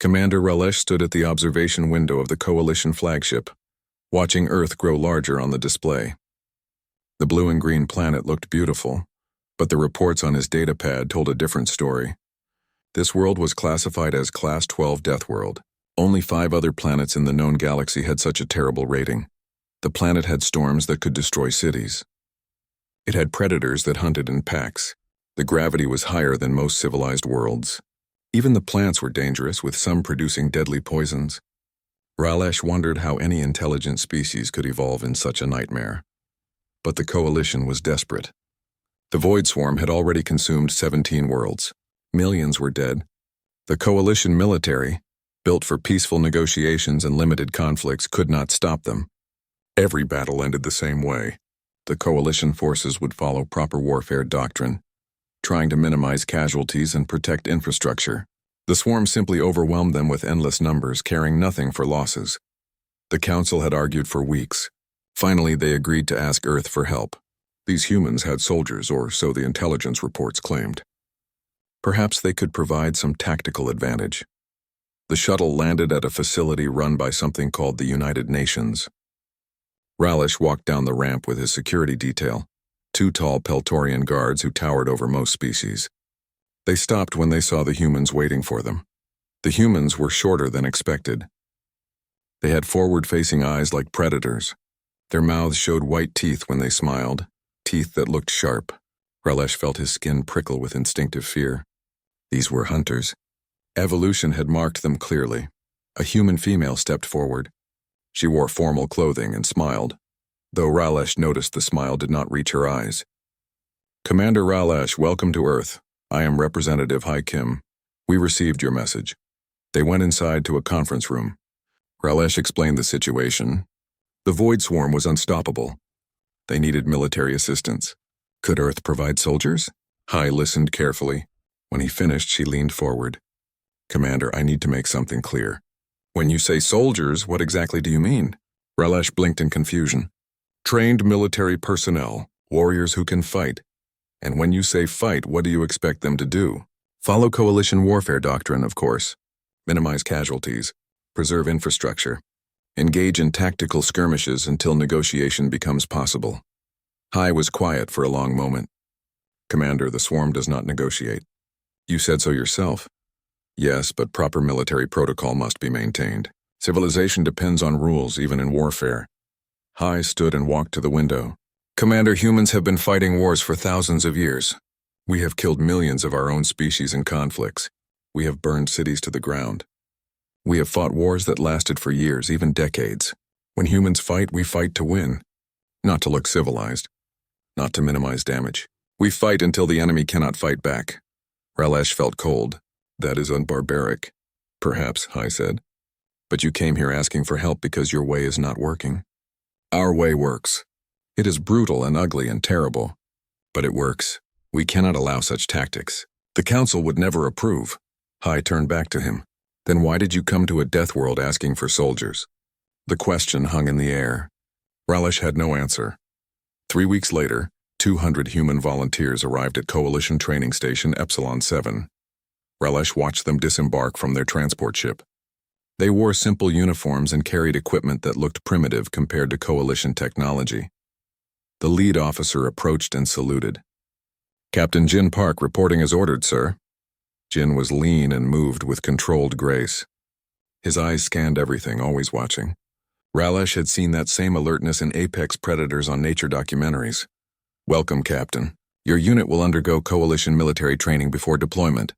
Commander Ralesh stood at the observation window of the Coalition flagship, watching Earth grow larger on the display. The blue and green planet looked beautiful, but the reports on his datapad told a different story. This world was classified as Class 12 Death World. Only 5 other planets in the known galaxy had such a terrible rating. The planet had storms that could destroy cities. It had predators that hunted in packs. The gravity was higher than most civilized worlds. Even the plants were dangerous, with some producing deadly poisons. Ralesh wondered how any intelligent species could evolve in such a nightmare. But the Coalition was desperate. The Void Swarm had already consumed 17 worlds. Millions were dead. The Coalition military, built for peaceful negotiations and limited conflicts, could not stop them. Every battle ended the same way. The Coalition forces would follow proper warfare doctrine, trying to minimize casualties and protect infrastructure. The swarm simply overwhelmed them with endless numbers, caring nothing for losses. The Council had argued for weeks. Finally, they agreed to ask Earth for help. These humans had soldiers, or so the intelligence reports claimed. Perhaps they could provide some tactical advantage. The shuttle landed at a facility run by something called the United Nations. Ralesh walked down the ramp with his security detail, 2 tall Peltorian guards who towered over most species. They stopped when they saw the humans waiting for them. The humans were shorter than expected. They had forward-facing eyes like predators. Their mouths showed white teeth when they smiled, teeth that looked sharp. Ralesh felt his skin prickle with instinctive fear. These were hunters. Evolution had marked them clearly. A human female stepped forward. She wore formal clothing and smiled, though Ralesh noticed the smile did not reach her eyes. "Commander Ralesh, welcome to Earth. I am Representative Hai Kim. We received your message." They went inside to a conference room. Ralesh explained the situation. The Void Swarm was unstoppable. They needed military assistance. Could Earth provide soldiers? Hai listened carefully. When he finished, she leaned forward. "Commander, I need to make something clear. When you say soldiers, what exactly do you mean?" Ralesh blinked in confusion. "Trained military personnel, warriors who can fight. And when you say fight, what do you expect them to do?" "Follow Coalition warfare doctrine, of course. Minimize casualties. Preserve infrastructure. Engage in tactical skirmishes until negotiation becomes possible." Hai was quiet for a long moment. "Commander, the swarm does not negotiate." "You said so yourself." "Yes, but proper military protocol must be maintained. Civilization depends on rules, even in warfare." Hai stood and walked to the window. "Commander, humans have been fighting wars for thousands of years. We have killed millions of our own species in conflicts. We have burned cities to the ground. We have fought wars that lasted for years, even decades. When humans fight, we fight to win. Not to look civilized. Not to minimize damage. We fight until the enemy cannot fight back." Ralesh felt cold. "That is unbarbaric." "Perhaps," Hai said. "But you came here asking for help because your way is not working." "Our way works. It is brutal and ugly and terrible. But it works. We cannot allow such tactics. The Council would never approve." Hai turned back to him. "Then why did you come to a death world asking for soldiers?" The question hung in the air. Ralesh had no answer. 3 weeks later, 200 human volunteers arrived at Coalition Training Station Epsilon 7. Ralesh watched them disembark from their transport ship. They wore simple uniforms and carried equipment that looked primitive compared to Coalition technology. The lead officer approached and saluted. "Captain Jin Park reporting as ordered, sir." Jin was lean and moved with controlled grace. His eyes scanned everything, always watching. Ralesh had seen that same alertness in apex predators on nature documentaries. "Welcome, Captain. Your unit will undergo Coalition military training before deployment."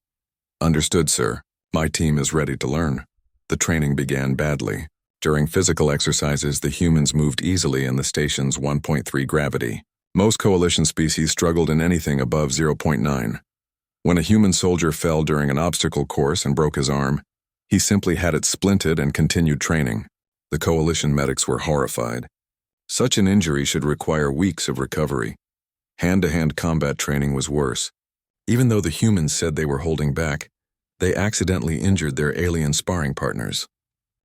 "Understood, sir. My team is ready to learn." The training began badly. During physical exercises, the humans moved easily in the station's 1.3 gravity. Most Coalition species struggled in anything above 0.9. When a human soldier fell during an obstacle course and broke his arm, he simply had it splinted and continued training. The Coalition medics were horrified. Such an injury should require weeks of recovery. Hand-to-hand combat training was worse. Even though the humans said they were holding back, they accidentally injured their alien sparring partners.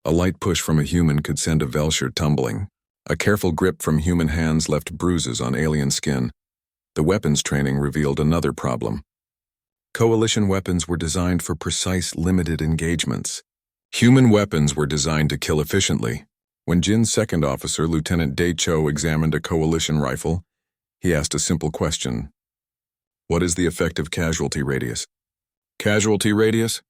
A light push from a human could send a Velshire tumbling. A careful grip from human hands left bruises on alien skin. The weapons training revealed another problem. Coalition weapons were designed for precise, limited engagements. Human weapons were designed to kill efficiently. When Jin's second officer, Lieutenant Day Cho, examined a coalition rifle, he asked a simple question. What is the effective casualty radius? Casualty radius?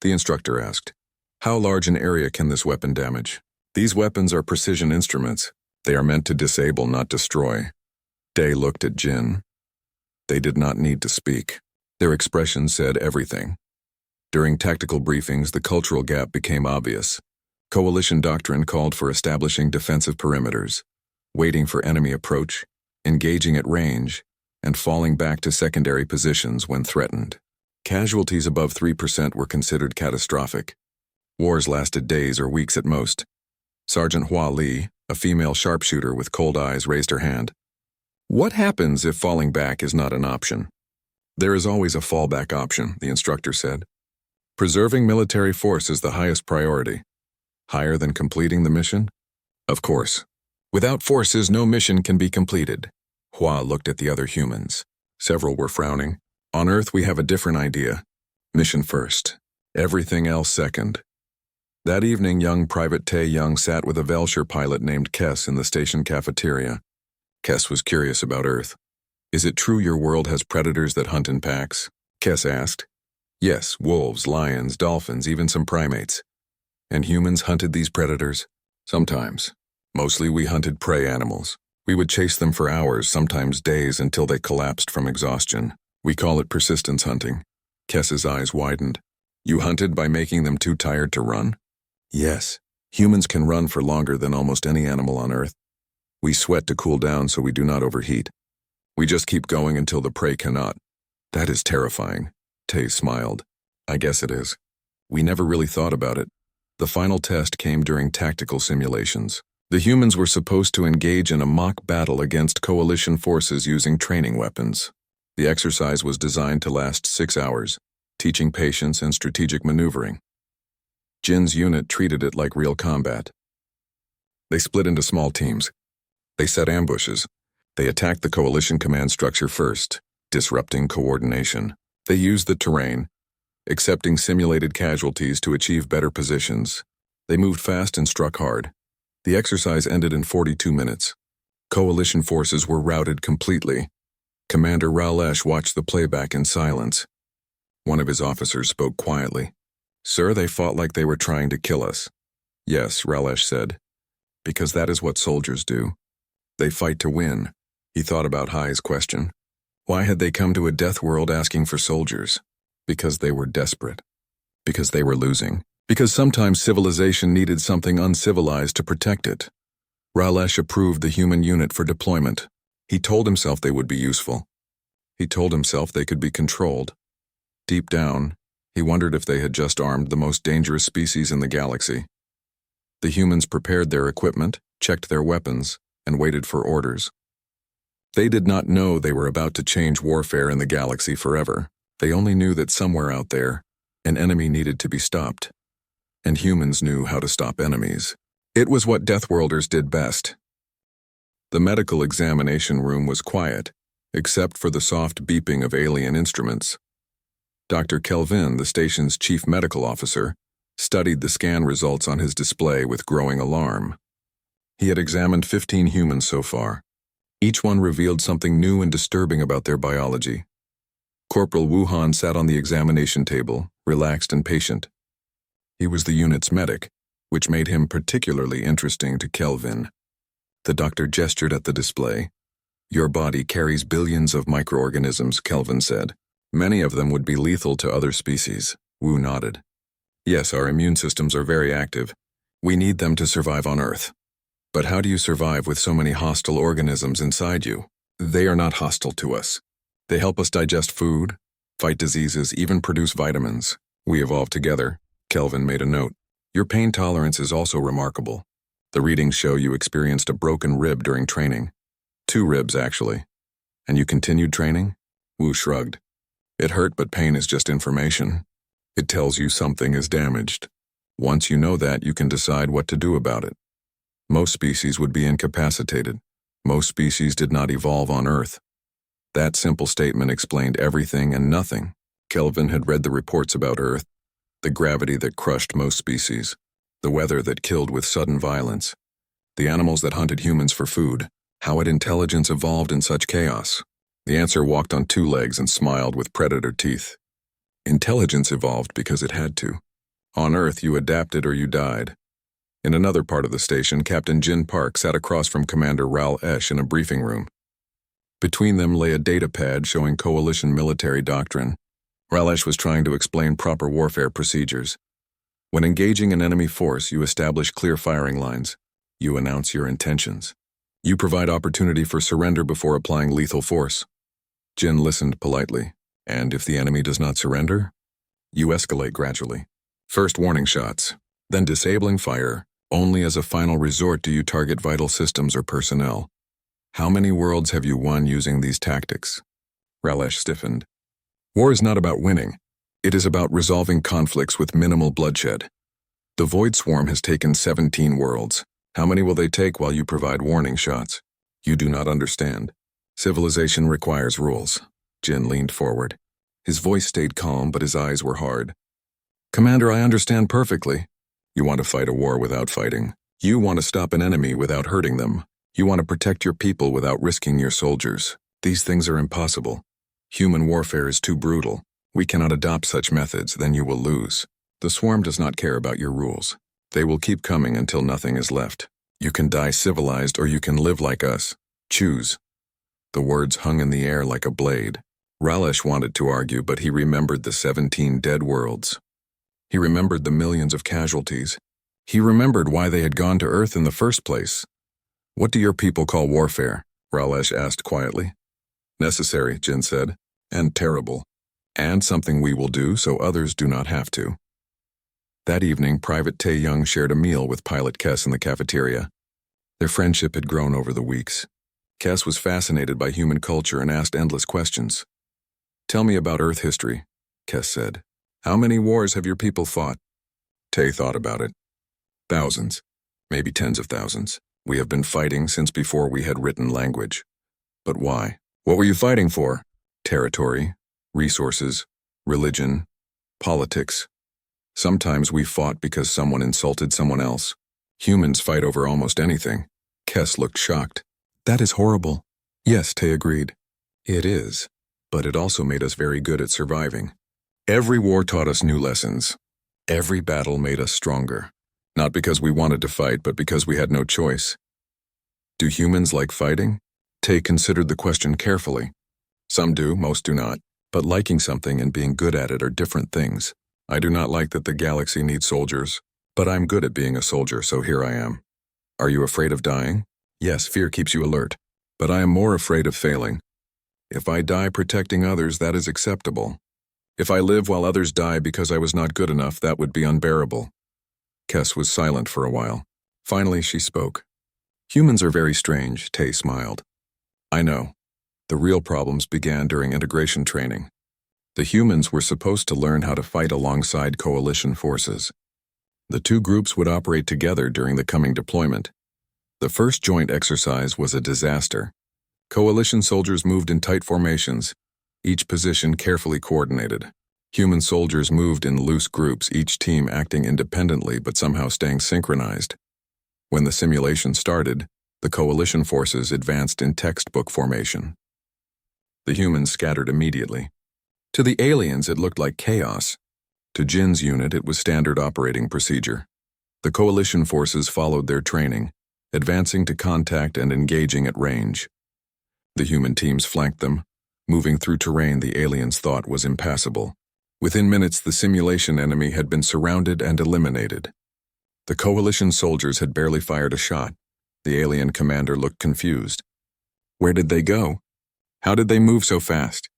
The instructor asked. How large an area can this weapon damage? These weapons are precision instruments. They are meant to disable, not destroy. Day looked at Jin. They did not need to speak. Their expressions said everything. During tactical briefings, the cultural gap became obvious. Coalition doctrine called for establishing defensive perimeters, waiting for enemy approach, engaging at range, and falling back to secondary positions when threatened. Casualties above 3% were considered catastrophic. Wars lasted days or weeks at most. Sergeant Hua Li, a female sharpshooter with cold eyes, raised her hand. What happens if falling back is not an option? There is always a fallback option, the instructor said. Preserving military force is the highest priority. Higher than completing the mission? Of course. Without forces, no mission can be completed. Hua looked at the other humans. Several were frowning. On Earth, we have a different idea. Mission first. Everything else second. That evening, young Private Tae Young sat with a Velshire pilot named Kess in the station cafeteria. Kess was curious about Earth. Is it true your world has predators that hunt in packs? Kess asked. Yes, wolves, lions, dolphins, even some primates. And humans hunted these predators? Sometimes. Mostly we hunted prey animals. We would chase them for hours, sometimes days, until they collapsed from exhaustion. We call it persistence hunting. Kess's eyes widened. You hunted by making them too tired to run? Yes. Humans can run for longer than almost any animal on Earth. We sweat to cool down so we do not overheat. We just keep going until the prey cannot. That is terrifying. Tay smiled. I guess it is. We never really thought about it. The final test came during tactical simulations. The humans were supposed to engage in a mock battle against coalition forces using training weapons. The exercise was designed to last 6 hours, teaching patience and strategic maneuvering. Jin's unit treated it like real combat. They split into small teams. They set ambushes. They attacked the coalition command structure first, disrupting coordination. They used the terrain, accepting simulated casualties to achieve better positions. They moved fast and struck hard. The exercise ended in 42 minutes. Coalition forces were routed completely. Commander Raulesh watched the playback in silence. One of his officers spoke quietly. Sir, they fought like they were trying to kill us. Yes, Raulesh said. Because that is what soldiers do. They fight to win. He thought about Hai's question. Why had they come to a death world asking for soldiers? Because they were desperate. Because they were losing. Because sometimes civilization needed something uncivilized to protect it. Raulesh approved the human unit for deployment. He told himself they would be useful. He told himself they could be controlled. Deep down, he wondered if they had just armed the most dangerous species in the galaxy. The humans prepared their equipment, checked their weapons, and waited for orders. They did not know they were about to change warfare in the galaxy forever. They only knew that somewhere out there, an enemy needed to be stopped. And humans knew how to stop enemies. It was what Deathworlders did best. The medical examination room was quiet, except for the soft beeping of alien instruments. Dr. Kelvin, the station's chief medical officer, studied the scan results on his display with growing alarm. He had examined 15 humans so far. Each one revealed something new and disturbing about their biology. Corporal Wuhan sat on the examination table, relaxed and patient. He was the unit's medic, which made him particularly interesting to Kelvin. The doctor gestured at the display. Your body carries billions of microorganisms, Kelvin said. Many of them would be lethal to other species. Wu nodded. Yes, our immune systems are very active. We need them to survive on Earth. But how do you survive with so many hostile organisms inside you? They are not hostile to us. They help us digest food, fight diseases, even produce vitamins. We evolved together. Kelvin made a note. Your pain tolerance is also remarkable. The readings show you experienced a broken rib during training. 2 ribs, actually. And you continued training? Wu shrugged. It hurt, but pain is just information. It tells you something is damaged. Once you know that, you can decide what to do about it. Most species would be incapacitated. Most species did not evolve on Earth. That simple statement explained everything and nothing. Kelvin had read the reports about Earth. The gravity that crushed most species. The weather that killed with sudden violence. The animals that hunted humans for food. How had intelligence evolved in such chaos? The answer walked on two legs and smiled with predator teeth. Intelligence evolved because it had to. On Earth, you adapted or you died. In another part of the station, Captain Jin Park sat across from Commander Ral Esh in a briefing room. Between them lay a data pad showing coalition military doctrine. Ral Esh was trying to explain proper warfare procedures. When engaging an enemy force, you establish clear firing lines. You announce your intentions. You provide opportunity for surrender before applying lethal force. Jin listened politely. And if the enemy does not surrender? You escalate gradually. First warning shots, then disabling fire. Only as a final resort do you target vital systems or personnel. How many worlds have you won using these tactics? Ralesh stiffened. War is not about winning. It is about resolving conflicts with minimal bloodshed. The Void Swarm has taken 17 worlds. How many will they take while you provide warning shots? You do not understand. Civilization requires rules. Jin leaned forward. His voice stayed calm, but his eyes were hard. Commander, I understand perfectly. You want to fight a war without fighting. You want to stop an enemy without hurting them. You want to protect your people without risking your soldiers. These things are impossible. Human warfare is too brutal. We cannot adopt such methods, then you will lose. The swarm does not care about your rules. They will keep coming until nothing is left. You can die civilized or you can live like us. Choose. The words hung in the air like a blade. Ralesh wanted to argue, but he remembered the 17 dead worlds. He remembered the millions of casualties. He remembered why they had gone to Earth in the first place. What do your people call warfare? Ralesh asked quietly. Necessary, Jin said, and terrible. And something we will do so others do not have to. That evening, Private Tae Young shared a meal with Pilot Kess in the cafeteria. Their friendship had grown over the weeks. Kess was fascinated by human culture and asked endless questions. Tell me about Earth history, Kess said. How many wars have your people fought? Tae thought about it. Thousands, maybe tens of thousands. We have been fighting since before we had written language. But why? What were you fighting for? Territory, resources, religion, politics. Sometimes we fought because someone insulted someone else. Humans fight over almost anything. Kess looked shocked. That is horrible. Yes, Tae agreed. It is, but it also made us very good at surviving. Every war taught us new lessons. Every battle made us stronger. Not because we wanted to fight, but because we had no choice. Do humans like fighting? Tae considered the question carefully. Some do, most do not. But liking something and being good at it are different things. I do not like that the galaxy needs soldiers, but I'm good at being a soldier, so here I am. Are you afraid of dying? Yes, fear keeps you alert, but I am more afraid of failing. If I die protecting others, that is acceptable. If I live while others die because I was not good enough, that would be unbearable. Kess was silent for a while. Finally, she spoke. Humans are very strange, Tae smiled. I know. The real problems began during integration training. The humans were supposed to learn how to fight alongside coalition forces. The two groups would operate together during the coming deployment. The first joint exercise was a disaster. Coalition soldiers moved in tight formations, each position carefully coordinated. Human soldiers moved in loose groups, each team acting independently but somehow staying synchronized. When the simulation started, the coalition forces advanced in textbook formation. The humans scattered immediately. To the aliens, it looked like chaos. To Jin's unit, it was standard operating procedure. The coalition forces followed their training, advancing to contact and engaging at range. The human teams flanked them, moving through terrain the aliens thought was impassable. Within minutes, the simulation enemy had been surrounded and eliminated. The coalition soldiers had barely fired a shot. The alien commander looked confused. Where did they go? How did they move so fast?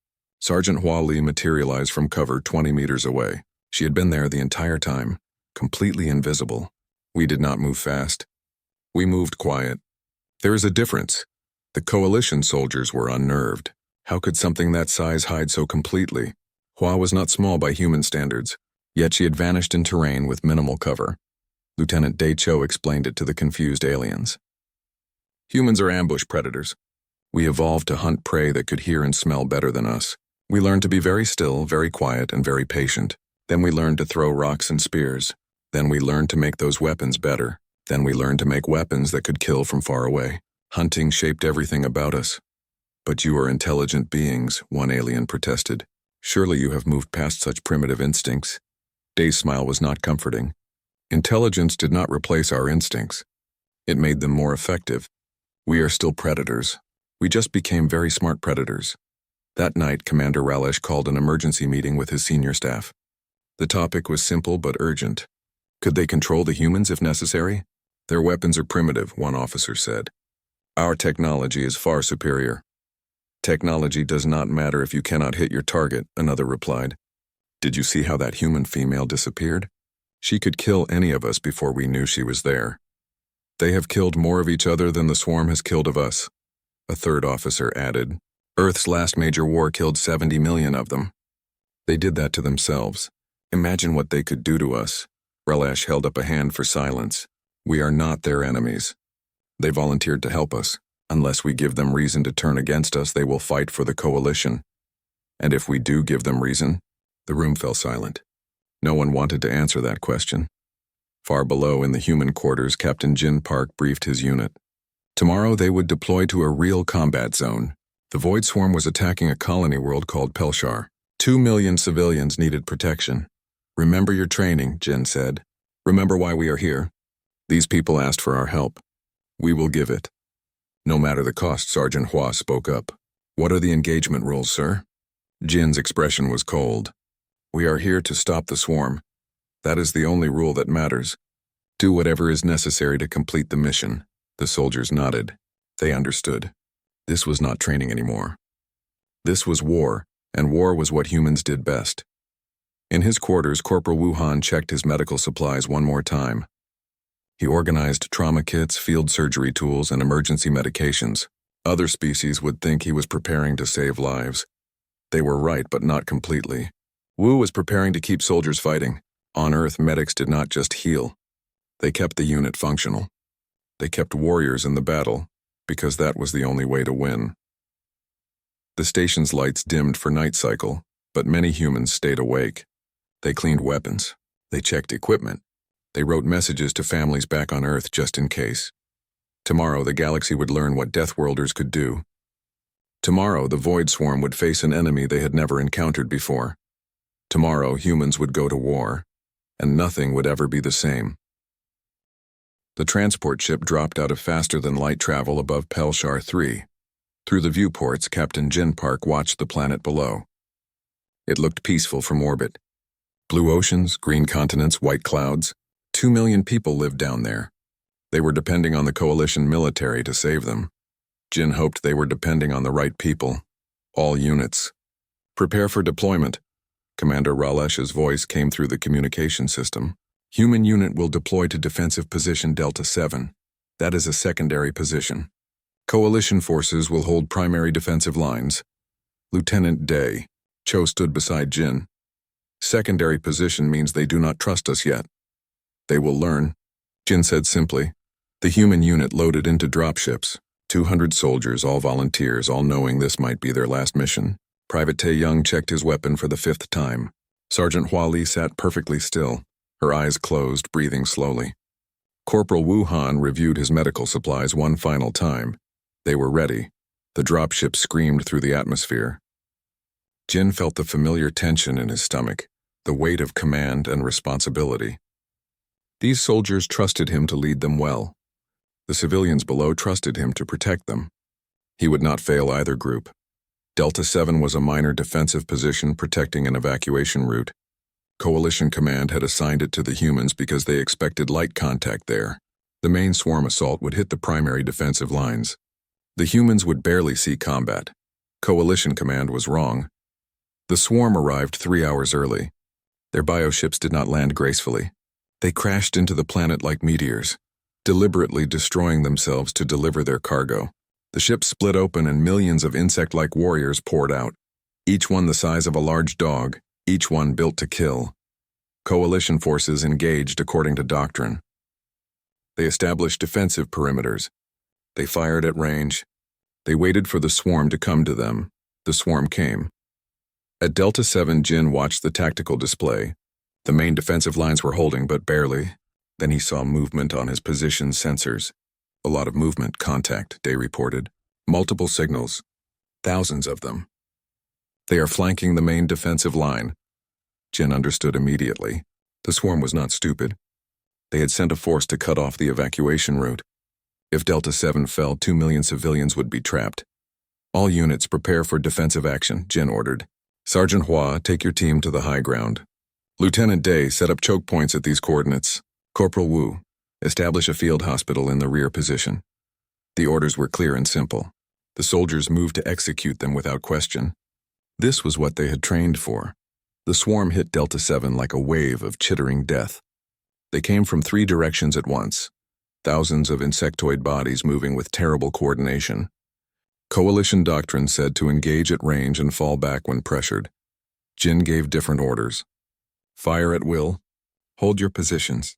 Sergeant Hua Li materialized from cover 20 meters away. She had been there the entire time, completely invisible. We did not move fast. We moved quiet. There is a difference. The coalition soldiers were unnerved. How could something that size hide so completely? Hua was not small by human standards, yet she had vanished in terrain with minimal cover. Lieutenant Dae Cho explained it to the confused aliens. Humans are ambush predators. We evolved to hunt prey that could hear and smell better than us. We learned to be very still, very quiet, and very patient. Then we learned to throw rocks and spears. Then we learned to make those weapons better. Then we learned to make weapons that could kill from far away. Hunting shaped everything about us. But you are intelligent beings, one alien protested. Surely you have moved past such primitive instincts. Day's smile was not comforting. Intelligence did not replace our instincts. It made them more effective. We are still predators. We just became very smart predators. That night, Commander Ralesh called an emergency meeting with his senior staff. The topic was simple but urgent. Could they control the humans if necessary? Their weapons are primitive, one officer said. Our technology is far superior. Technology does not matter if you cannot hit your target, another replied. Did you see how that human female disappeared? She could kill any of us before we knew she was there. They have killed more of each other than the swarm has killed of us, a third officer added. Earth's last major war killed 70 million of them. They did that to themselves. Imagine what they could do to us. Ralesh held up a hand for silence. We are not their enemies. They volunteered to help us. Unless we give them reason to turn against us, they will fight for the coalition. And if we do give them reason? The room fell silent. No one wanted to answer that question. Far below in the human quarters, Captain Jin Park briefed his unit. Tomorrow they would deploy to a real combat zone. The Void Swarm was attacking a colony world called Pelshar. 2 million civilians needed protection. Remember your training, Jin said. Remember why we are here. These people asked for our help. We will give it. No matter the cost, Sergeant Hua spoke up. What are the engagement rules, sir? Jin's expression was cold. We are here to stop the swarm. That is the only rule that matters. Do whatever is necessary to complete the mission. The soldiers nodded. They understood. This was not training anymore. This was war, and war was what humans did best. In his quarters, Corporal Wuhan checked his medical supplies one more time. He organized trauma kits, field surgery tools, and emergency medications. Other species would think he was preparing to save lives. They were right, but not completely. Wu was preparing to keep soldiers fighting. On Earth, medics did not just heal. They kept the unit functional. They kept warriors in the battle, because that was the only way to win. The station's lights dimmed for night cycle, but many humans stayed awake. They cleaned weapons. They checked equipment. They wrote messages to families back on Earth just in case. Tomorrow, the galaxy would learn what Deathworlders could do. Tomorrow, the Void Swarm would face an enemy they had never encountered before. Tomorrow, humans would go to war, and nothing would ever be the same. The transport ship dropped out of faster-than-light travel above Pelshar 3. Through the viewports, Captain Jin Park watched the planet below. It looked peaceful from orbit. Blue oceans, green continents, white clouds. 2 million people lived down there. They were depending on the coalition military to save them. Jin hoped they were depending on the right people. All units. Prepare for deployment. Commander Ralesh's voice came through the communication system. Human unit will deploy to defensive position Delta 7. That is a secondary position. Coalition forces will hold primary defensive lines. Lieutenant Day. Cho stood beside Jin. Secondary position means they do not trust us yet. They will learn, Jin said simply. The human unit loaded into dropships. 200 soldiers, all volunteers, all knowing this might be their last mission. Private Tae Young checked his weapon for the 5th time. Sergeant Hua Li sat perfectly still, her eyes closed, breathing slowly. Corporal Wuhan reviewed his medical supplies one final time. They were ready. The dropship screamed through the atmosphere. Jin felt the familiar tension in his stomach, the weight of command and responsibility. These soldiers trusted him to lead them well. The civilians below trusted him to protect them. He would not fail either group. Delta 7 was a minor defensive position protecting an evacuation route. Coalition Command had assigned it to the humans because they expected light contact there. The main swarm assault would hit the primary defensive lines. The humans would barely see combat. Coalition Command was wrong. The swarm arrived 3 hours early. Their bioships did not land gracefully. They crashed into the planet like meteors, deliberately destroying themselves to deliver their cargo. The ship split open and millions of insect-like warriors poured out, each one the size of a large dog, each one built to kill. Coalition forces engaged according to doctrine. They established defensive perimeters. They fired at range. They waited for the swarm to come to them. The swarm came. At Delta 7, Jin watched the tactical display. The main defensive lines were holding, but barely. Then he saw movement on his position sensors. A lot of movement, contact, Day reported. Multiple signals. Thousands of them. They are flanking the main defensive line. Jin understood immediately. The swarm was not stupid. They had sent a force to cut off the evacuation route. If Delta 7 fell, 2 million civilians would be trapped. All units prepare for defensive action, Jin ordered. Sergeant Hua, take your team to the high ground. Lieutenant Day, set up choke points at these coordinates. Corporal Wu, establish a field hospital in the rear position. The orders were clear and simple. The soldiers moved to execute them without question. This was what they had trained for. The swarm hit Delta 7 like a wave of chittering death. They came from 3 directions at once. Thousands of insectoid bodies moving with terrible coordination. Coalition doctrine said to engage at range and fall back when pressured. Jin gave different orders. Fire at will. Hold your positions.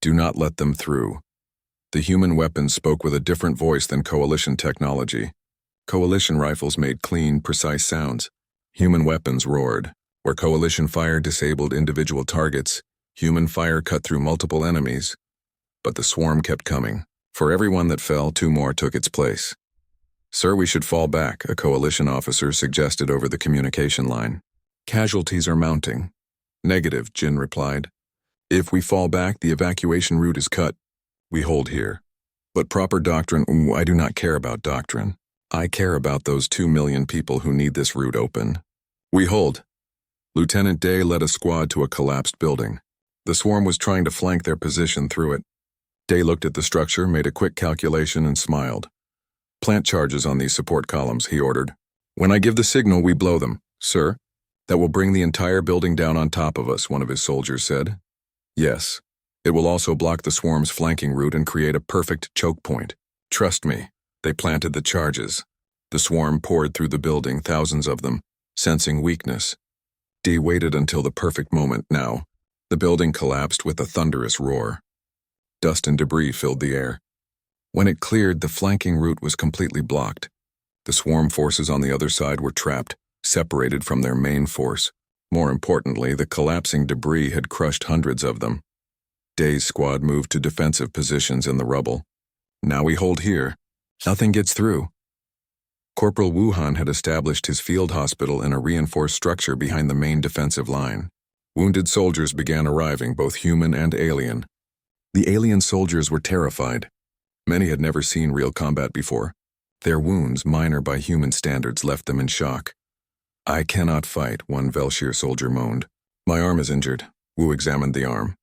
Do not let them through. The human weapons spoke with a different voice than Coalition technology. Coalition rifles made clean, precise sounds. Human weapons roared. Where Coalition fire disabled individual targets, human fire cut through multiple enemies. But the swarm kept coming. For every one that fell, 2 more took its place. Sir, we should fall back, a Coalition officer suggested over the communication line. Casualties are mounting. Negative, Jin replied. If we fall back, the evacuation route is cut. We hold here. But proper doctrine, I do not care about doctrine. I care about those 2 million people who need this route open. We hold. Lieutenant Day led a squad to a collapsed building. The swarm was trying to flank their position through it. Day looked at the structure, made a quick calculation, and smiled. Plant charges on these support columns, he ordered. When I give the signal, we blow them. Sir? That will bring the entire building down on top of us, one of his soldiers said. Yes. It will also block the swarm's flanking route and create a perfect choke point. Trust me. They planted the charges. The swarm poured through the building, thousands of them, sensing weakness. Dee waited until the perfect moment now. The building collapsed with a thunderous roar. Dust and debris filled the air. When it cleared, the flanking route was completely blocked. The swarm forces on the other side were trapped, separated from their main force. More importantly, the collapsing debris had crushed hundreds of them. Day's squad moved to defensive positions in the rubble. Now we hold here. Nothing gets through. Corporal Wuhan had established his field hospital in a reinforced structure behind the main defensive line. Wounded soldiers began arriving, both human and alien. The alien soldiers were terrified. Many had never seen real combat before. Their wounds, minor by human standards, left them in shock. I cannot fight, one Velshir soldier moaned. My arm is injured. Wu examined the arm.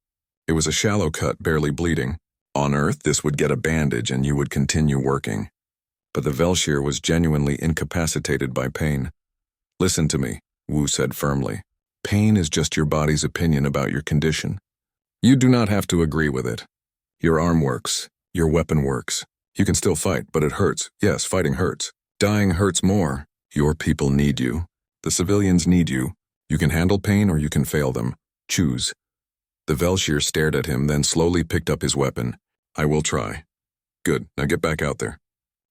It was a shallow cut, barely bleeding. On Earth, this would get a bandage and you would continue working. But the Velshir was genuinely incapacitated by pain. Listen to me, Wu said firmly. Pain is just your body's opinion about your condition. You do not have to agree with it. Your arm works. Your weapon works. You can still fight, but it hurts. Yes, fighting hurts. Dying hurts more. Your people need you. The civilians need you. You can handle pain or you can fail them. Choose. The Velshir stared at him, then slowly picked up his weapon. I will try. Good, now get back out there.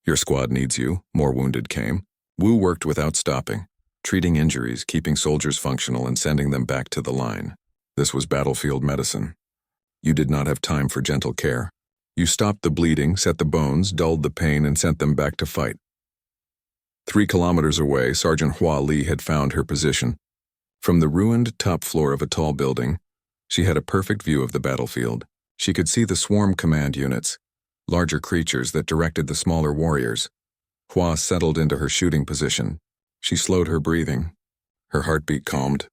Your squad needs you. More wounded came. Wu worked without stopping, treating injuries, keeping soldiers functional, and sending them back to the line. This was battlefield medicine. You did not have time for gentle care. You stopped the bleeding, set the bones, dulled the pain, and sent them back to fight. 3 kilometers away, Sergeant Hua Li had found her position. From the ruined top floor of a tall building, she had a perfect view of the battlefield. She could see the swarm command units, larger creatures that directed the smaller warriors. Hua settled into her shooting position. She slowed her breathing. Her heartbeat calmed.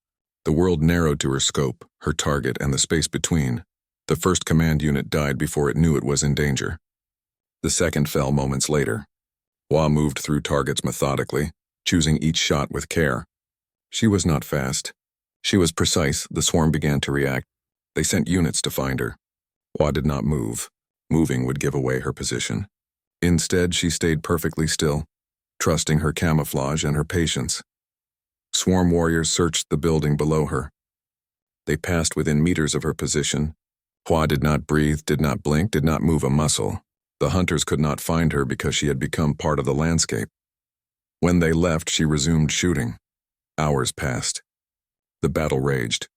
The world narrowed to her scope, her target, and the space between. The first command unit died before it knew it was in danger. The second fell moments later. Hua moved through targets methodically, choosing each shot with care. She was not fast. She was precise. The swarm began to react. They sent units to find her. Hua did not move. Moving would give away her position. Instead, she stayed perfectly still, trusting her camouflage and her patience. Swarm warriors searched the building below her. They passed within meters of her position. Hua did not breathe, did not blink, did not move a muscle. The hunters could not find her because she had become part of the landscape. When they left, she resumed shooting. Hours passed. The battle raged.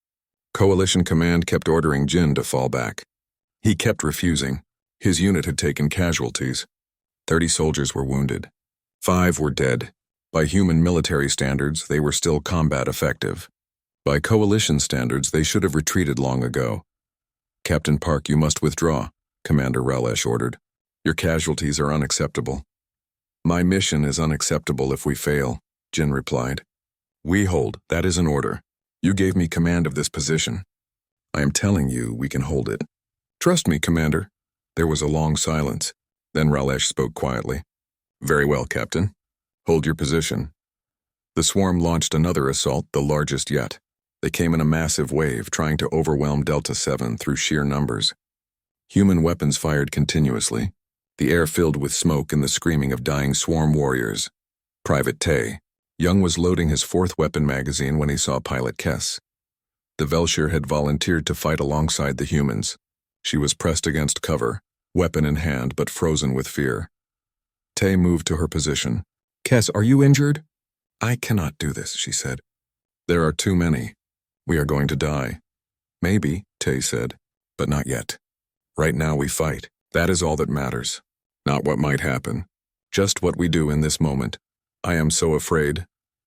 Coalition Command kept ordering Jin to fall back. He kept refusing. His unit had taken casualties. 30 soldiers were wounded. 5 were dead. By human military standards, they were still combat effective. By coalition standards, they should have retreated long ago. Captain Park, you must withdraw, Commander Ralesh ordered. Your casualties are unacceptable. My mission is unacceptable if we fail, Jin replied. We hold, that is an order. You gave me command of this position. I am telling you we can hold it. Trust me, Commander. There was a long silence. Then Ralesh spoke quietly. Very well, Captain. Hold your position. The swarm launched another assault, the largest yet. They came in a massive wave, trying to overwhelm Delta 7 through sheer numbers. Human weapons fired continuously, the air filled with smoke and the screaming of dying swarm warriors. Private Tay. Young was loading his 4th weapon magazine when he saw Pilot Kess. The Velshire had volunteered to fight alongside the humans. She was pressed against cover, weapon in hand but frozen with fear. Tay moved to her position. Kess, are you injured? I cannot do this, she said. There are too many. We are going to die. Maybe, Tay said, but not yet. Right now we fight. That is all that matters. Not what might happen. Just what we do in this moment. I am so afraid.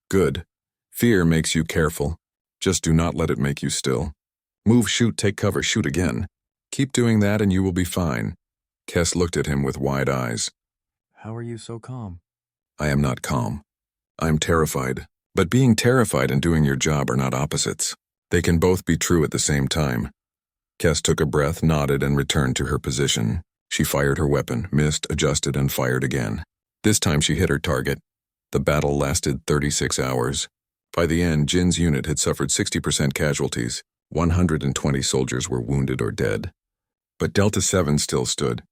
Good. Fear makes you careful. Just do not let it make you still. Move, shoot, take cover, shoot again. Keep doing that and you will be fine. Kess looked at him with wide eyes. How are you so calm? I am not calm. I am terrified. But being terrified and doing your job are not opposites. They can both be true at the same time. Kess took a breath, nodded, and returned to her position. She fired her weapon, missed, adjusted, and fired again. This time she hit her target. The battle lasted 36 hours. By the end, Jin's unit had suffered 60% casualties. 120 soldiers were wounded or dead. But Delta 7 still stood.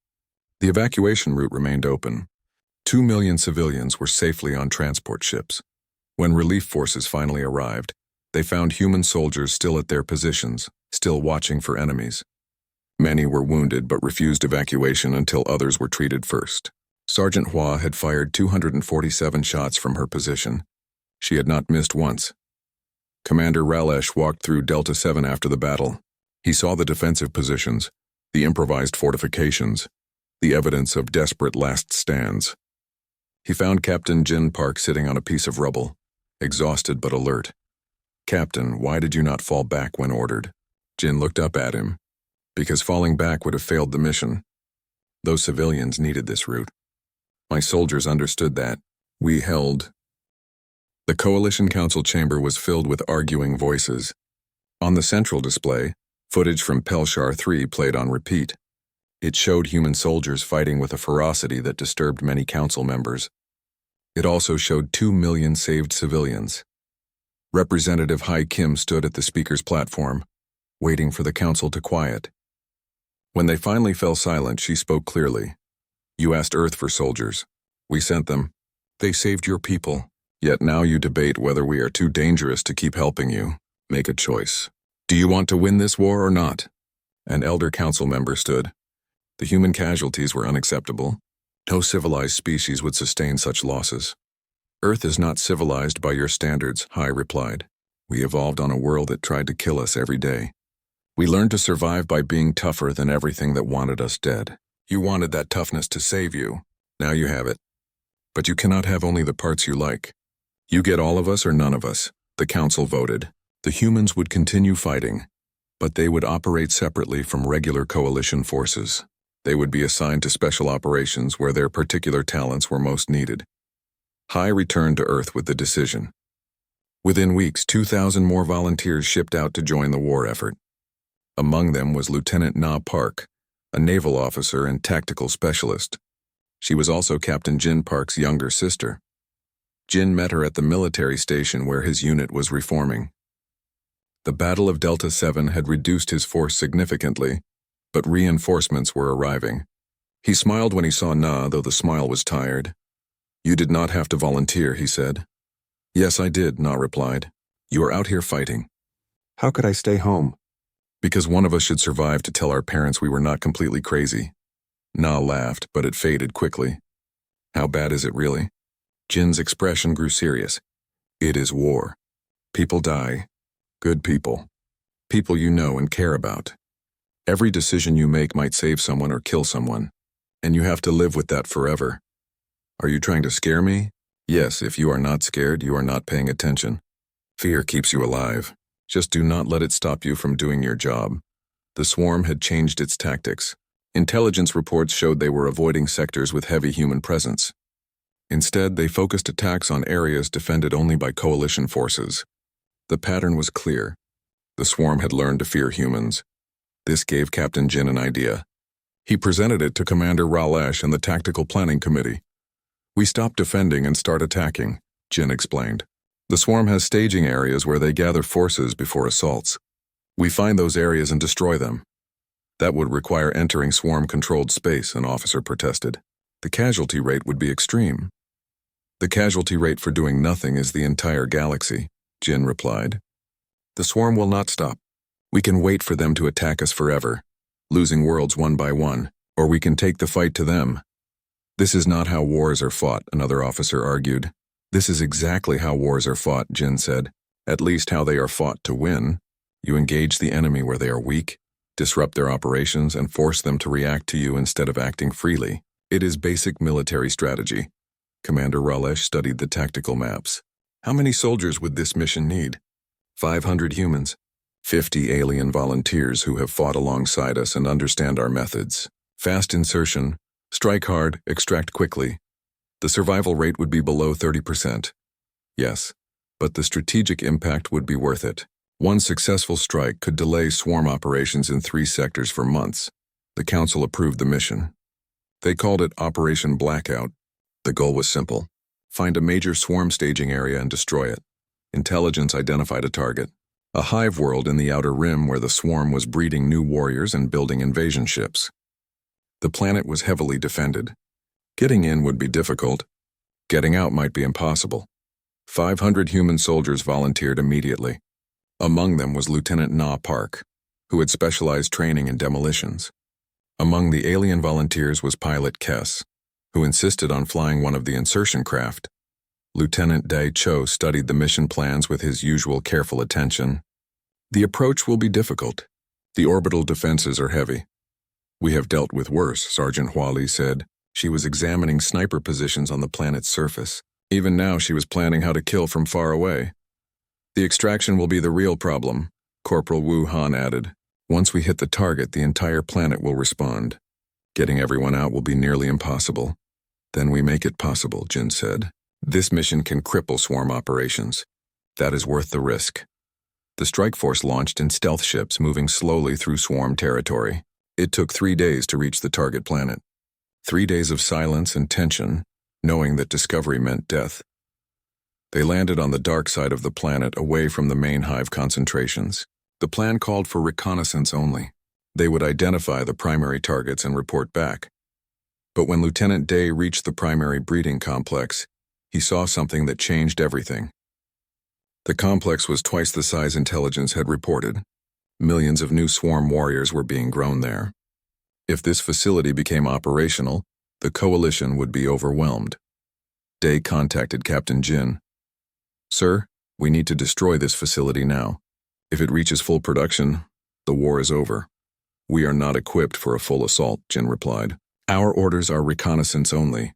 The evacuation route remained open. 2 million civilians were safely on transport ships. When relief forces finally arrived, they found human soldiers still at their positions, still watching for enemies. Many were wounded but refused evacuation until others were treated first. Sergeant Hua had fired 247 shots from her position. She had not missed once. Commander Ralesh walked through Delta 7 after the battle. He saw the defensive positions, the improvised fortifications, the evidence of desperate last stands. He found Captain Jin Park sitting on a piece of rubble, exhausted but alert. Captain, why did you not fall back when ordered? Jin looked up at him. Because falling back would have failed the mission. Those civilians needed this route. My soldiers understood that. We held. The Coalition Council chamber was filled with arguing voices. On the central display, footage from Pelshar 3 played on repeat. It showed human soldiers fighting with a ferocity that disturbed many council members. It also showed 2 million saved civilians. Representative Hai Kim stood at the speaker's platform, waiting for the council to quiet. When they finally fell silent, she spoke clearly. You asked Earth for soldiers. We sent them. They saved your people. Yet now you debate whether we are too dangerous to keep helping you. Make a choice. Do you want to win this war or not? An elder council member stood. The human casualties were unacceptable. No civilized species would sustain such losses. Earth is not civilized by your standards, Hai replied. We evolved on a world that tried to kill us every day. We learned to survive by being tougher than everything that wanted us dead. You wanted that toughness to save you. Now you have it. But you cannot have only the parts you like. You get all of us or none of us. The council voted. The humans would continue fighting, but they would operate separately from regular coalition forces. They would be assigned to special operations where their particular talents were most needed. Hai returned to Earth with the decision. Within weeks, 2,000 more volunteers shipped out to join the war effort. Among them was Lieutenant Na Park, a naval officer and tactical specialist. She was also Captain Jin Park's younger sister. Jin met her at the military station where his unit was reforming. The Battle of Delta 7 had reduced his force significantly, but reinforcements were arriving. He smiled when he saw Na, though the smile was tired. You did not have to volunteer, he said. Yes, I did, Na replied. You are out here fighting. How could I stay home? Because one of us should survive to tell our parents we were not completely crazy. Na laughed, but it faded quickly. How bad is it really? Jin's expression grew serious. It is war. People die. Good people. People you know and care about. Every decision you make might save someone or kill someone, and you have to live with that forever. Are you trying to scare me? Yes, if you are not scared, you are not paying attention. Fear keeps you alive. Just do not let it stop you from doing your job. The swarm had changed its tactics. Intelligence reports showed they were avoiding sectors with heavy human presence. Instead, they focused attacks on areas defended only by coalition forces. The pattern was clear. The swarm had learned to fear humans. This gave Captain Jin an idea. He presented it to Commander Ralesh and the Tactical Planning Committee. We stop defending and start attacking, Jin explained. The swarm has staging areas where they gather forces before assaults. We find those areas and destroy them. That would require entering swarm-controlled space, an officer protested. The casualty rate would be extreme. The casualty rate for doing nothing is the entire galaxy, Jin replied. The swarm will not stop. We can wait for them to attack us forever, losing worlds one by one, or we can take the fight to them. This is not how wars are fought, another officer argued. This is exactly how wars are fought, Jin said. At least how they are fought to win. You engage the enemy where they are weak, disrupt their operations, and force them to react to you instead of acting freely. It is basic military strategy. Commander Ralesh studied the tactical maps. How many soldiers would this mission need? 500 humans. 50 alien volunteers who have fought alongside us and understand our methods. Fast insertion, strike hard, extract quickly. The survival rate would be below 30%. Yes, but the strategic impact would be worth it. One successful strike could delay swarm operations in 3 sectors for months. The Council approved the mission. They called it Operation Blackout. The goal was simple. Find a major swarm staging area and destroy it. Intelligence identified a target. A hive world in the outer rim where the swarm was breeding new warriors and building invasion ships. The planet was heavily defended. Getting in would be difficult. Getting out might be impossible. 500 human soldiers volunteered immediately. Among them was Lieutenant Na Park, who had specialized training in demolitions. Among the alien volunteers was Pilot Kess, who insisted on flying one of the insertion craft. Lieutenant Dai Cho studied the mission plans with his usual careful attention. The approach will be difficult. The orbital defenses are heavy. We have dealt with worse, Sergeant Huali said. She was examining sniper positions on the planet's surface. Even now she was planning how to kill from far away. The extraction will be the real problem, Corporal Wu Han added. Once we hit the target, the entire planet will respond. Getting everyone out will be nearly impossible. Then we make it possible, Jin said. This mission can cripple swarm operations. That is worth the risk. The strike force launched in stealth ships moving slowly through swarm territory. It took 3 days to reach the target planet. 3 days of silence and tension, knowing that discovery meant death. They landed on the dark side of the planet away from the main hive concentrations. The plan called for reconnaissance only. They would identify the primary targets and report back. But when Lieutenant Day reached the primary breeding complex, he saw something that changed everything. The complex was twice the size intelligence had reported. Millions of new swarm warriors were being grown there. If this facility became operational, the coalition would be overwhelmed. Day contacted Captain Jin. Sir, we need to destroy this facility now. If it reaches full production, the war is over. We are not equipped for a full assault, Jin replied. Our orders are reconnaissance only.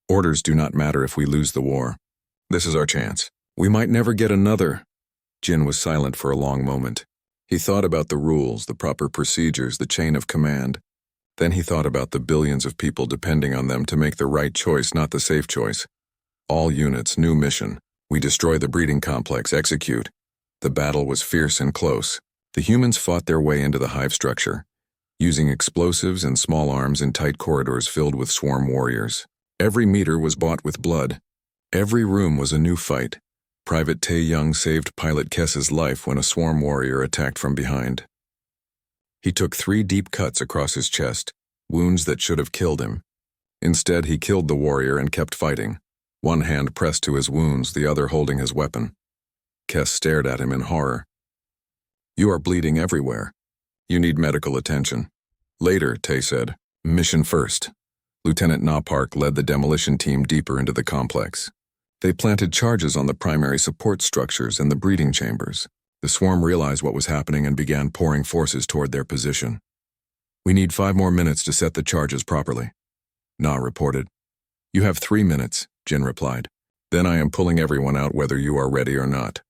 Orders do not matter if we lose the war. This is our chance. We might never get another. Jin was silent for a long moment. He thought about the rules, the proper procedures, the chain of command. Then he thought about the billions of people depending on them to make the right choice, not the safe choice. All units, new mission. We destroy the breeding complex, execute. The battle was fierce and close. The humans fought their way into the hive structure, using explosives and small arms in tight corridors filled with swarm warriors. Every meter was bought with blood. Every room was a new fight. Private Tae Young saved Pilot Kess's life when a swarm warrior attacked from behind. He took 3 deep cuts across his chest, wounds that should have killed him. Instead, he killed the warrior and kept fighting, one hand pressed to his wounds, the other holding his weapon. Kess stared at him in horror. You are bleeding everywhere. You need medical attention. Later, Tae said. Mission first. Lieutenant Na Park led the demolition team deeper into the complex. They planted charges on the primary support structures and the breeding chambers. The swarm realized what was happening and began pouring forces toward their position. "We need 5 more minutes to set the charges properly," Na reported. "You have 3 minutes," Jin replied. "Then I am pulling everyone out whether you are ready or not.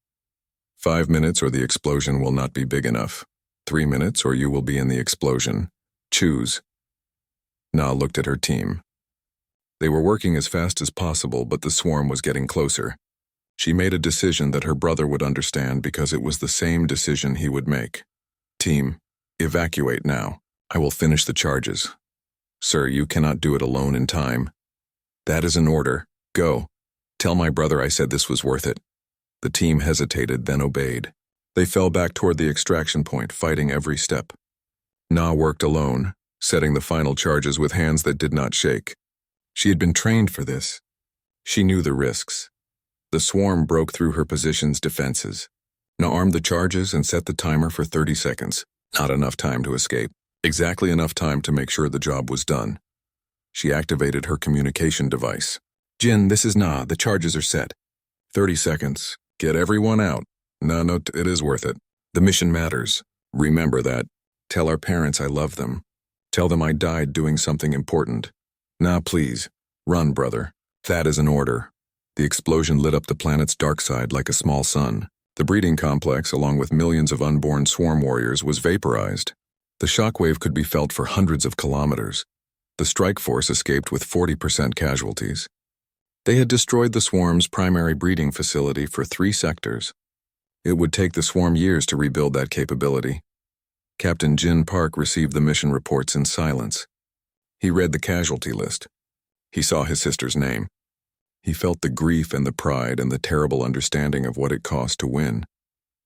5 minutes or the explosion will not be big enough. 3 minutes or you will be in the explosion. Choose." Na looked at her team. They were working as fast as possible, but the swarm was getting closer. She made a decision that her brother would understand because it was the same decision he would make. "Team, evacuate now. I will finish the charges." "Sir, you cannot do it alone in time." "That is an order. Go. Tell my brother I said this was worth it." The team hesitated, then obeyed. They fell back toward the extraction point, fighting every step. Na worked alone, setting the final charges with hands that did not shake. She had been trained for this. She knew the risks. The swarm broke through her position's defenses. Na armed the charges and set the timer for 30 seconds. Not enough time to escape. Exactly enough time to make sure the job was done. She activated her communication device. "Jin, this is Na. The charges are set. 30 seconds. Get everyone out. No, it is worth it. The mission matters. Remember that. Tell our parents I love them. Tell them I died doing something important. Na, please. Run, brother. That is an order." The explosion lit up the planet's dark side like a small sun. The breeding complex, along with millions of unborn swarm warriors, was vaporized. The shockwave could be felt for hundreds of kilometers. The strike force escaped with 40% casualties. They had destroyed the swarm's primary breeding facility for 3 sectors. It would take the swarm years to rebuild that capability. Captain Jin Park received the mission reports in silence. He read the casualty list. He saw his sister's name. He felt the grief and the pride and the terrible understanding of what it cost to win.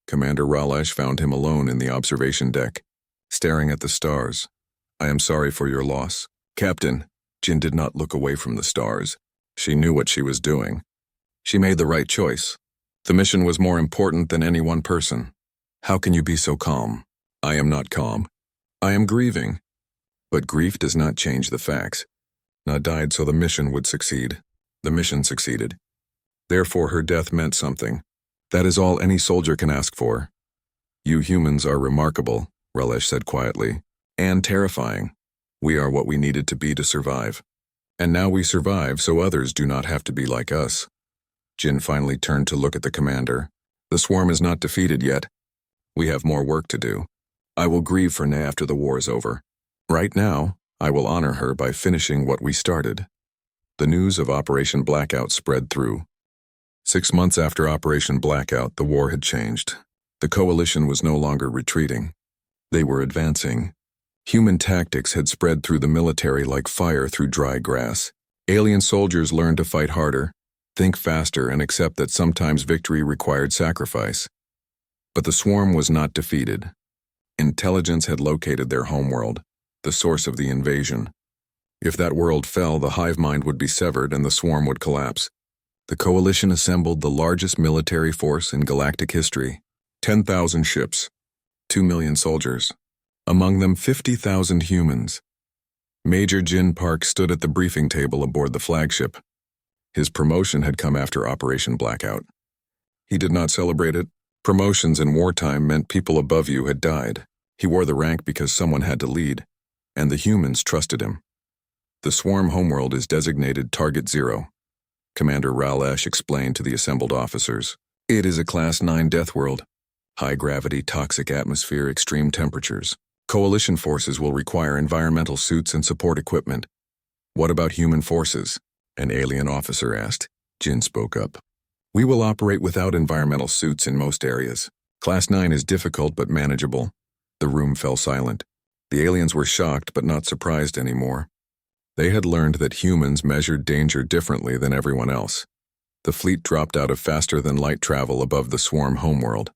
Commander Ralesh found him alone in the observation deck, staring at the stars. "I am sorry for your loss." "Captain," Jin did not look away from the stars. She knew what she was doing. She made the right choice. The mission was more important than any one person. "How can you be so calm?" "I am not calm. I am grieving." But grief does not change the facts. Na died so the mission would succeed. The mission succeeded. Therefore her death meant something. That is all any soldier can ask for. "You humans are remarkable," Ralesh said quietly, "and terrifying. We are what we needed to be to survive. And now we survive so others do not have to be like us." Jin finally turned to look at the commander. "The swarm is not defeated yet. We have more work to do. I will grieve for Na after the war is over. Right now, I will honor her by finishing what we started." The news of Operation Blackout spread through. 6 months after Operation Blackout, the war had changed. The coalition was no longer retreating. They were advancing. Human tactics had spread through the military like fire through dry grass. Alien soldiers learned to fight harder, think faster, and accept that sometimes victory required sacrifice. But the swarm was not defeated. Intelligence had located their homeworld, the source of the invasion. If that world fell, the hive mind would be severed and the swarm would collapse. The coalition assembled the largest military force in galactic history. 10,000 ships, 2 million soldiers. Among them 50,000 humans. Major Jin Park stood at the briefing table aboard the flagship. His promotion had come after Operation Blackout. He did not celebrate it. Promotions in wartime meant people above you had died. He wore the rank because someone had to lead, and the humans trusted him. "The swarm homeworld is designated Target 0. Commander Ralesh explained to the assembled officers. "It is a Class 9 death world. High gravity, toxic atmosphere, extreme temperatures. Coalition forces will require environmental suits and support equipment." "What about human forces?" an alien officer asked. Jin spoke up. "We will operate without environmental suits in most areas. Class 9 is difficult but manageable." The room fell silent. The aliens were shocked but not surprised anymore. They had learned that humans measured danger differently than everyone else. The fleet dropped out of faster-than-light travel above the swarm homeworld.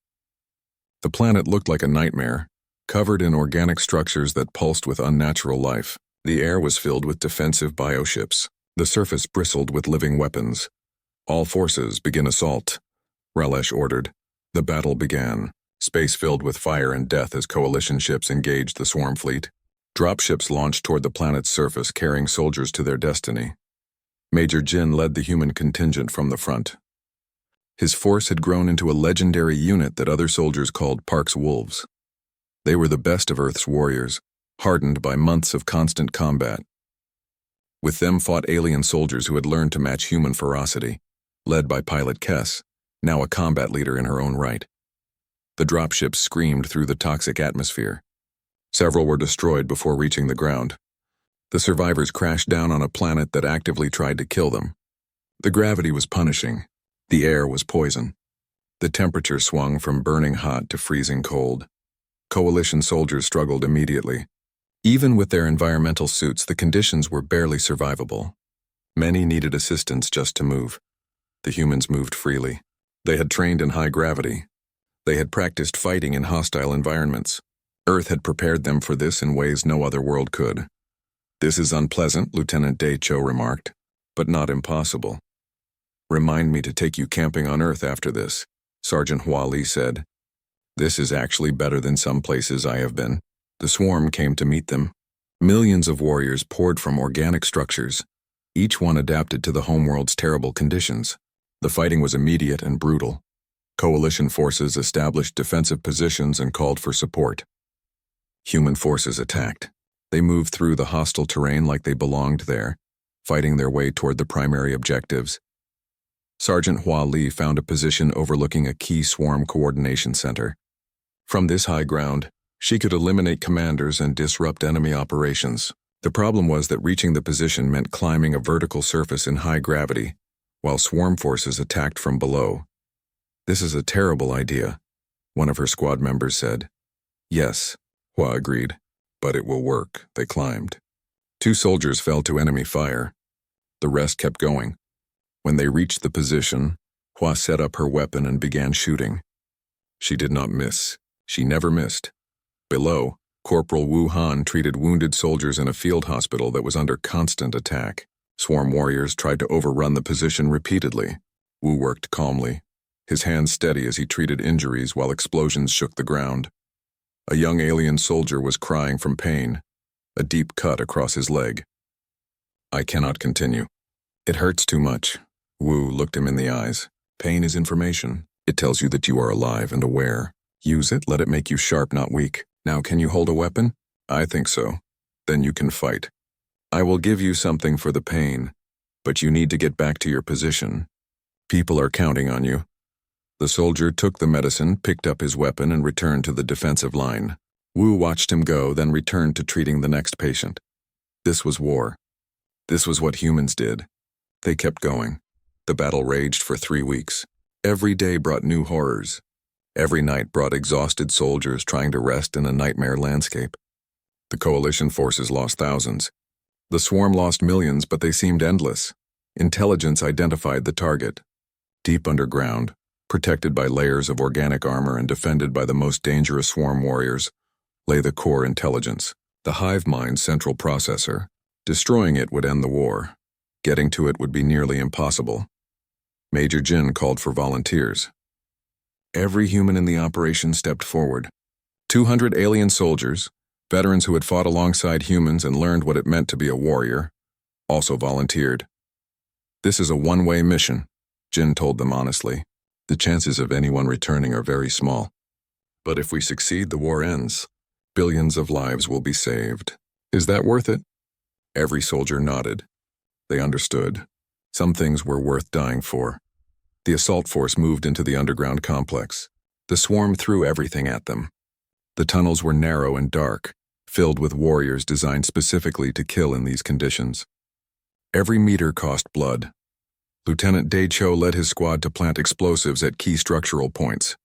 The planet looked like a nightmare, covered in organic structures that pulsed with unnatural life. The air was filled with defensive bioships. The surface bristled with living weapons. "All forces begin assault," Ralesh ordered. The battle began, space filled with fire and death as coalition ships engaged the swarm fleet. Dropships launched toward the planet's surface, carrying soldiers to their destiny. Major Jin led the human contingent from the front. His force had grown into a legendary unit that other soldiers called Park's Wolves. They were the best of Earth's warriors, hardened by months of constant combat. With them fought alien soldiers who had learned to match human ferocity, led by pilot Kess, now a combat leader in her own right. The dropships screamed through the toxic atmosphere. Several were destroyed before reaching the ground. The survivors crashed down on a planet that actively tried to kill them. The gravity was punishing. The air was poison. The temperature swung from burning hot to freezing cold. Coalition soldiers struggled immediately. Even with their environmental suits, the conditions were barely survivable. Many needed assistance just to move. The humans moved freely. They had trained in high gravity. They had practiced fighting in hostile environments. Earth had prepared them for this in ways no other world could. "This is unpleasant," Lieutenant Day Cho remarked, "but not impossible." "Remind me to take you camping on Earth after this," Sergeant Hua Li said. "This is actually better than some places I have been." The swarm came to meet them. Millions of warriors poured from organic structures, each one adapted to the homeworld's terrible conditions. The fighting was immediate and brutal. Coalition forces established defensive positions and called for support. Human forces attacked. They moved through the hostile terrain like they belonged there, fighting their way toward the primary objectives. Sergeant Hua Li found a position overlooking a key swarm coordination center. From this high ground, she could eliminate commanders and disrupt enemy operations. The problem was that reaching the position meant climbing a vertical surface in high gravity, while swarm forces attacked from below. "This is a terrible idea," one of her squad members said. "Yes," Hua agreed, "but it will work." They climbed. 2 soldiers fell to enemy fire. The rest kept going. When they reached the position, Hua set up her weapon and began shooting. She did not miss. She never missed. Below, Corporal Wu Han treated wounded soldiers in a field hospital that was under constant attack. Swarm warriors tried to overrun the position repeatedly. Wu worked calmly, his hands steady as he treated injuries while explosions shook the ground. A young alien soldier was crying from pain, a deep cut across his leg. "I cannot continue. It hurts too much." Wu looked him in the eyes. "Pain is information. It tells you that you are alive and aware. Use it, let it make you sharp, not weak. Now, can you hold a weapon?" "I think so." "Then you can fight. I will give you something for the pain, but you need to get back to your position. People are counting on you." The soldier took the medicine, picked up his weapon, and returned to the defensive line. Wu watched him go, then returned to treating the next patient. This was war. This was what humans did. They kept going. The battle raged for 3 weeks. Every day brought new horrors. Every night brought exhausted soldiers trying to rest in a nightmare landscape. The coalition forces lost thousands. The swarm lost millions, but they seemed endless. Intelligence identified the target. Deep underground, protected by layers of organic armor and defended by the most dangerous swarm warriors, lay the core intelligence, the hive mind's central processor. Destroying it would end the war. Getting to it would be nearly impossible. Major Jin called for volunteers. Every human in the operation stepped forward. 200 alien soldiers, veterans who had fought alongside humans and learned what it meant to be a warrior, also volunteered. "This is a one-way mission," Jin told them honestly. "The chances of anyone returning are very small. But if we succeed, the war ends. Billions of lives will be saved. Is that worth it?" Every soldier nodded. They understood. Some things were worth dying for. The assault force moved into the underground complex. The swarm threw everything at them. The tunnels were narrow and dark, filled with warriors designed specifically to kill in these conditions. Every meter cost blood. Lieutenant Day Cho led his squad to plant explosives at key structural points.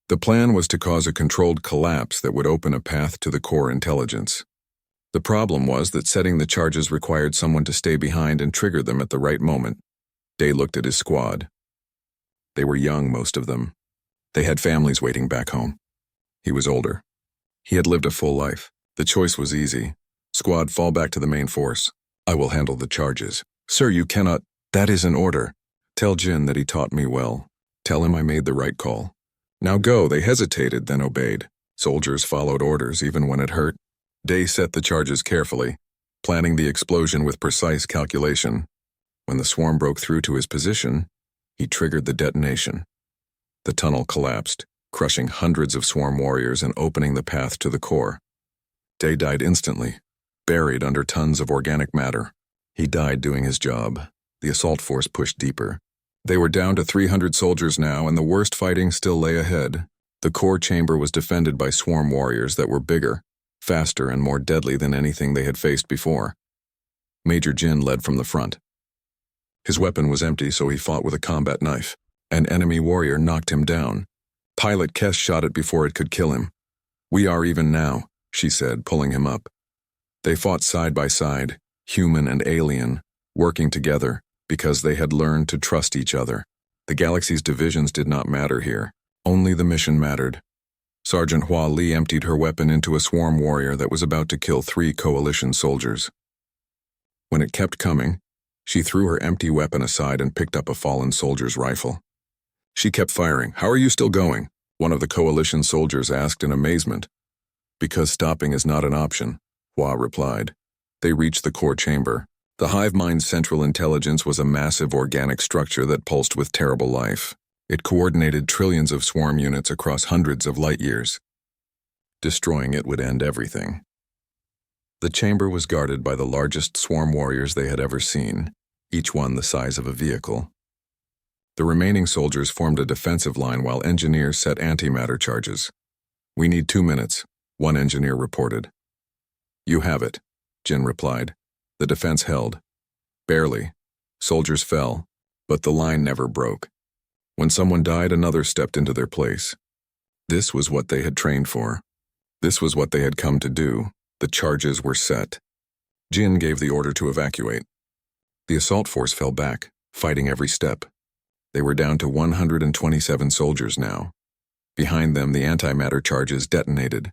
The plan was to cause a controlled collapse that would open a path to the core intelligence. The problem was that setting the charges required someone to stay behind and trigger them at the right moment. Day looked at his squad. They were young, most of them. They had families waiting back home. He was older. He had lived a full life. The choice was easy. "Squad, fall back to the main force. I will handle the charges." "Sir, you cannot." "That is an order. Tell Jin that he taught me well. Tell him I made the right call. Now go." They hesitated, then obeyed. Soldiers followed orders even when it hurt. Day set the charges carefully, planning the explosion with precise calculation. When the swarm broke through to his position, He triggered the detonation. The tunnel collapsed, crushing hundreds of swarm warriors and opening the path to the core. Day died instantly, buried under tons of organic matter. He died doing his job. The assault force pushed deeper. They were down to 300 soldiers now, and the worst fighting still lay ahead. The core chamber was defended by swarm warriors that were bigger, faster, and more deadly than anything they had faced before. Major Jin led from the front. His weapon was empty, so he fought with a combat knife. An enemy warrior knocked him down. Pilot Kess shot it before it could kill him. "We are even now," she said, pulling him up. They fought side by side, human and alien, working together, because they had learned to trust each other. The galaxy's divisions did not matter here. Only the mission mattered. Sergeant Hua Li emptied her weapon into a swarm warrior that was about to kill 3 coalition soldiers. When it kept coming, she threw her empty weapon aside and picked up a fallen soldier's rifle. She kept firing. "How are you still going?" one of the coalition soldiers asked in amazement. "Because stopping is not an option," Hua replied. They reached the core chamber. The hive mind's central intelligence was a massive organic structure that pulsed with terrible life. It coordinated trillions of swarm units across hundreds of light years. Destroying it would end everything. The chamber was guarded by the largest swarm warriors they had ever seen, each one the size of a vehicle. The remaining soldiers formed a defensive line while engineers set antimatter charges. "We need 2 minutes," one engineer reported. "You have it," Jin replied. The defense held. Barely. Soldiers fell, but the line never broke. When someone died, another stepped into their place. This was what they had trained for. This was what they had come to do. The charges were set. Jin gave the order to evacuate. The assault force fell back, fighting every step. They were down to 127 soldiers now. Behind them, the antimatter charges detonated.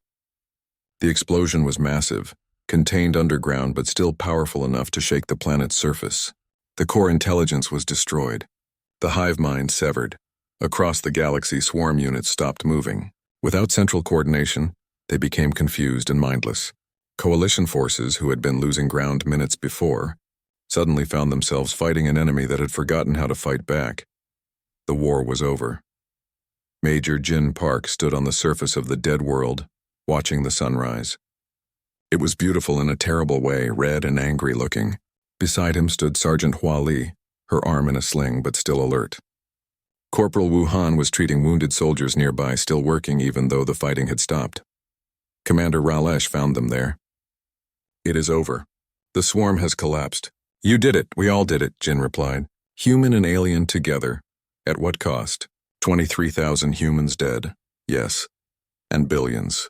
The explosion was massive, contained underground but still powerful enough to shake the planet's surface. The core intelligence was destroyed. The hive mind severed. Across the galaxy, swarm units stopped moving. Without central coordination, they became confused and mindless. Coalition forces, who had been losing ground minutes before, suddenly found themselves fighting an enemy that had forgotten how to fight back. The war was over. Major Jin Park stood on the surface of the dead world, watching the sunrise. It was beautiful in a terrible way, red and angry looking. Beside him stood Sergeant Hua Li, her arm in a sling but still alert. Corporal Wu Han was treating wounded soldiers nearby, still working even though the fighting had stopped. Commander Ralesh found them there. "It is over. The swarm has collapsed." "You did it. We all did it," Jin replied. "Human and alien together. At what cost? 23,000 humans dead. Yes. And billions.